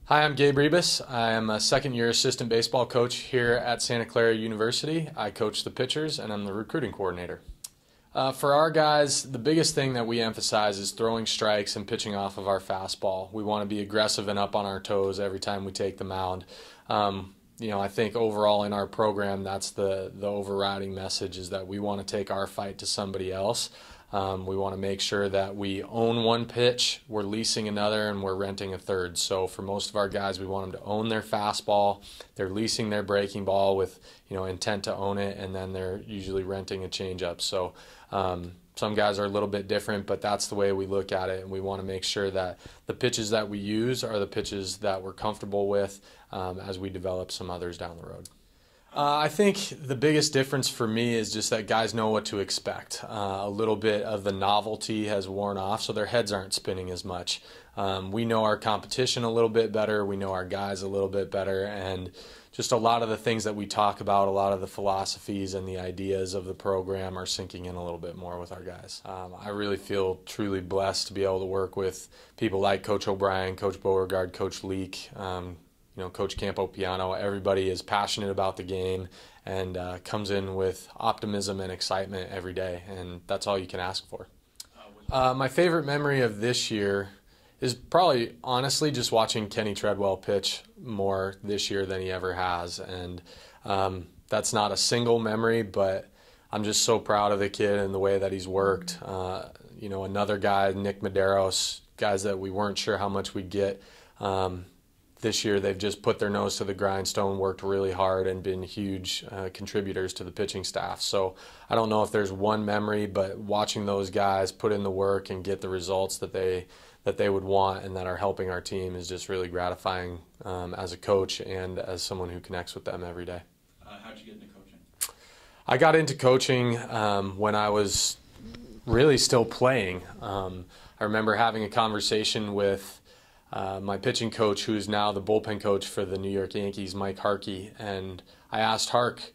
Hi, I'm Gabe Ribas. I am a second-year assistant baseball coach here at Santa Clara University. I coach the pitchers, and I'm the recruiting coordinator. For our guys, the biggest thing that we emphasize is throwing strikes and pitching off of our fastball. We want to be aggressive and up on our toes every time we take the mound. I think overall in our program, that's the overriding message is that we want to take our fight to somebody else. We want to make sure that we own one pitch, we're leasing another, and we're renting a third. So for most of our guys, we want them to own their fastball. They're leasing their breaking ball with intent to own it, and then they're usually renting a changeup. So some guys are a little bit different, but that's the way we look at it, and we want to make sure that the pitches that we use are the pitches that we're comfortable with as we develop some others down the road. I think the biggest difference for me is just that guys know what to expect. A little bit of the novelty has worn off, so their heads aren't spinning as much. We know our competition a little bit better, we know our guys a little bit better, and just a lot of the things that we talk about, a lot of the philosophies and the ideas of the program are sinking in a little bit more with our guys. I really feel truly blessed to be able to work with people like Coach O'Brien, Coach Beauregard, Coach Leak, Coach Campopiano. Everybody is passionate about the game and comes in with optimism and excitement every day, and that's all you can ask for. My favorite memory of this year is probably honestly just watching Kenny Treadwell pitch more this year than he ever has, and that's not a single memory, but I'm just so proud of the kid and the way that he's worked. Another guy, Nick Medeiros, guys that we weren't sure how much we'd get. This year they've just put their nose to the grindstone, worked really hard, and been huge contributors to the pitching staff. So I don't know if there's one memory, but watching those guys put in the work and get the results that they would want and that are helping our team is just really gratifying as a coach and as someone who connects with them every day. How'd you get into coaching? I got into coaching when I was really still playing. I remember having a conversation with my pitching coach, who is now the bullpen coach for the New York Yankees, Mike Harkey, and I asked Hark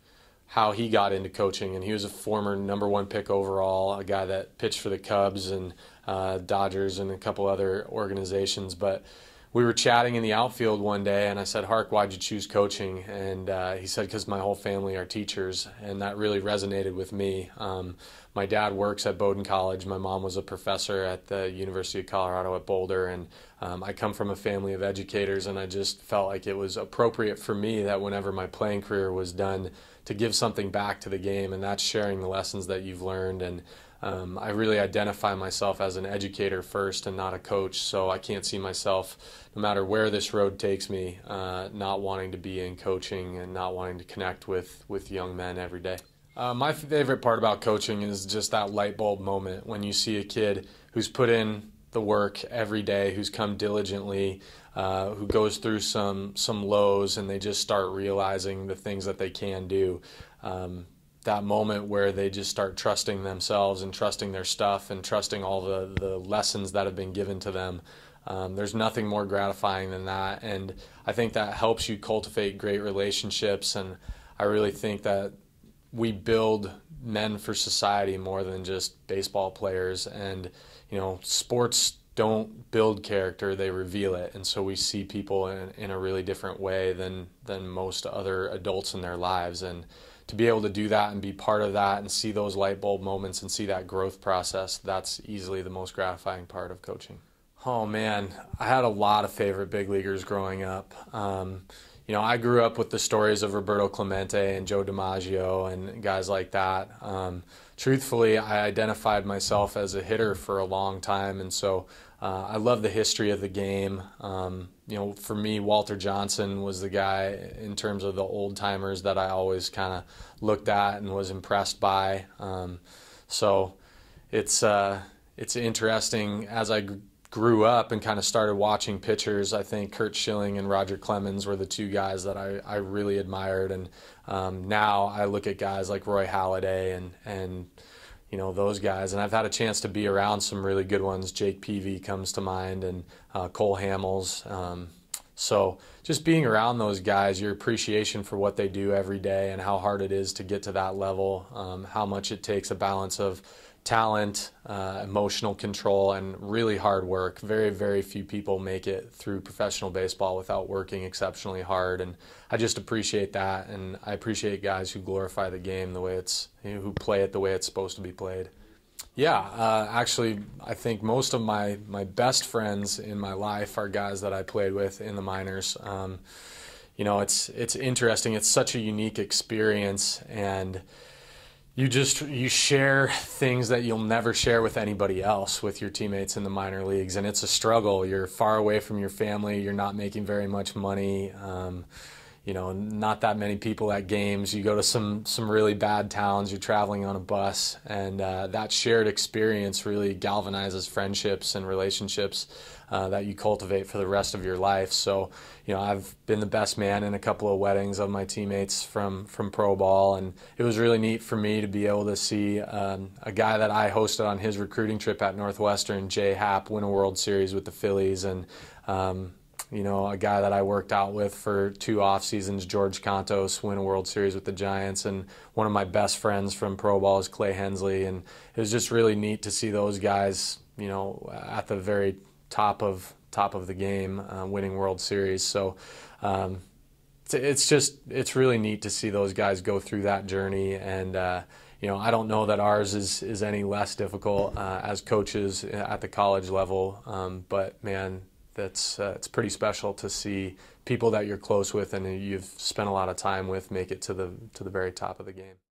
how he got into coaching, and he was a former #1 pick overall, a guy that pitched for the Cubs and Dodgers and a couple other organizations. But we were chatting in the outfield one day, and I said, "Hark, why'd you choose coaching?" And he said, "Because my whole family are teachers," and that really resonated with me. My dad works at Bowdoin College. My mom was a professor at the University of Colorado at Boulder, and I come from a family of educators, and I just felt like it was appropriate for me that whenever my playing career was done to give something back to the game, and that's sharing the lessons that you've learned. And I really identify myself as an educator first and not a coach, so I can't see myself, no matter where this road takes me, not wanting to be in coaching and not wanting to connect with young men every day. My favorite part about coaching is just that light bulb moment when you see a kid who's put in the work every day, who's come diligently, who goes through some lows, and they just start realizing the things that they can do. That moment where they just start trusting themselves and trusting their stuff and trusting all the lessons that have been given to them. There's nothing more gratifying than that, and I think that helps you cultivate great relationships, and I really think that we build men for society more than just baseball players. And sports don't build character, they reveal it, and so we see people in a really different way than most other adults in their lives. And to be able to do that and be part of that and see those light bulb moments and see that growth process, that's easily the most gratifying part of coaching. Oh man, I had a lot of favorite big leaguers growing up. I grew up with the stories of Roberto Clemente and Joe DiMaggio and guys like that. Truthfully, I identified myself as a hitter for a long time, and so I love the history of the game. For me, Walter Johnson was the guy in terms of the old timers that I always kind of looked at and was impressed by. So it's interesting as I grew up and kind of started watching pitchers. I think Curt Schilling and Roger Clemens were the two guys that I really admired, and now I look at guys like Roy Halladay and those guys, and I've had a chance to be around some really good ones. Jake Peavy comes to mind, and Cole Hamels. So just being around those guys, your appreciation for what they do every day and how hard it is to get to that level, how much it takes a balance of talent, emotional control, and really hard work. Very, very few people make it through professional baseball without working exceptionally hard, and I just appreciate that, and I appreciate guys who glorify the game the way who play it the way it's supposed to be played. Yeah, actually, I think most of my best friends in my life are guys that I played with in the minors. It's interesting. It's such a unique experience, and you share things that you'll never share with anybody else with your teammates in the minor leagues, and it's a struggle. You're far away from your family. You're not making very much money. Not that many people at games. You go to some really bad towns. You're traveling on a bus, and that shared experience really galvanizes friendships and relationships that you cultivate for the rest of your life. So, I've been the best man in a couple of weddings of my teammates from pro ball, and it was really neat for me to be able to see a guy that I hosted on his recruiting trip at Northwestern, Jay Happ, win a World Series with the Phillies, and a guy that I worked out with for 2 off seasons, George Contos, win a World Series with the Giants, and one of my best friends from pro ball is Clay Hensley, and it was just really neat to see those guys, at the very top of the game, winning World Series. So it's really neat to see those guys go through that journey, and I don't know that ours is any less difficult as coaches at the college level, but man, it's pretty special to see people that you're close with and you've spent a lot of time with make it to the very top of the game.